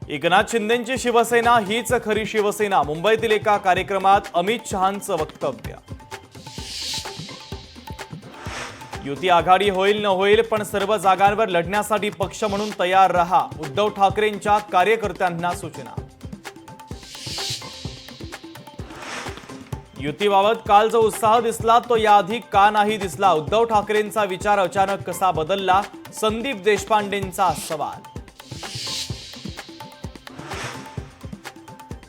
एकनाथ शिंदेंची शिवसेना हीच खरी शिवसेना, मुंबईतील एका कार्यक्रमात अमित शहांचं वक्तव्य। युती आघाडी होईल न होईल पण सर्व जागांवर लढण्यासाठी पक्ष म्हणून तयार रहा, उद्धव ठाकरेंच्या कार्यकर्त्यांना सूचना। युतीबाबत काल जो उत्साह दिसला तो याआधी का नाही दिसला, उद्धव ठाकरेंचा विचार अचानक कसा बदलला, संदीप देशपांडेंचा सवाल।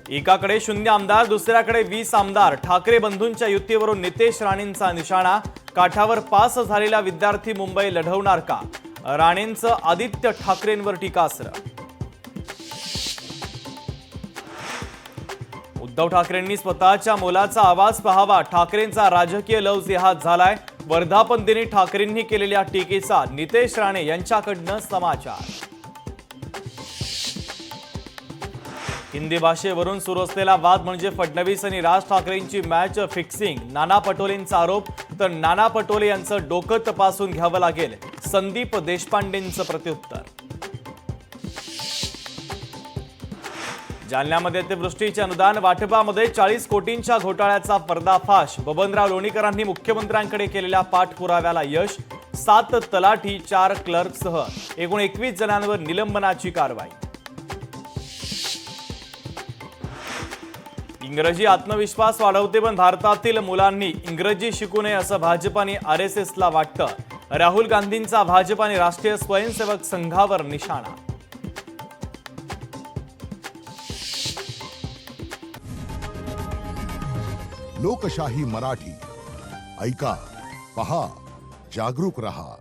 एकाकडे 0 आमदार, दुसऱ्याकडे 20 आमदार, ठाकरे बंधूंच्या युतीवरून नितेश राणेंचा निशाणा, काठावर पास झालेला विद्यार्थी मुंबई लढवणार का, राणेंचं आदित्य ठाकरेंवर टीकास्त्र। उद्धव ठाकरेंनी स्वतःच्या मुलाचा आवाज पाहावा, ठाकरेंचा राजकीय लव जिहाद झालाय, वर्धापन दिनी ठाकरेंनी केलेल्या टीकेचा नितेश राणे यांच्याकडनं समाचार। हिंदी भाषेवरून सुरू असलेला वाद म्हणजे फडणवीस आणि राज ठाकरेंची मॅच फिक्सिंग, नाना पटोलेंचा आरोप, तर नाना पटोले यांचं डोकं तपासून घ्यावं लागेल, संदीप देशपांडेंचं प्रत्युत्तर। जालन्यामध्ये अतिवृष्टीचे अनुदान वाटपामध्ये 40 कोटींच्या घोटाळ्याचा पर्दाफाश, बबनराव लोणीकरांनी मुख्यमंत्र्यांकडे केलेल्या पाठपुराव्याला यश, 7 तलाठी 4 क्लर्कसह एकूण 21 जणांवर निलंबनाची कारवाई। इंग्रजी आत्मविश्वास वाढवते पण भारतातील मुलांनी इंग्रजी शिकू नये असं भाजपाने आरएसएसला वाटतं, राहुल गांधींचा भाजप आणि राष्ट्रीय स्वयंसेवक संघावर निशाणा। लोकशाही मराठी ऐका, पहा, जागरूक रहा।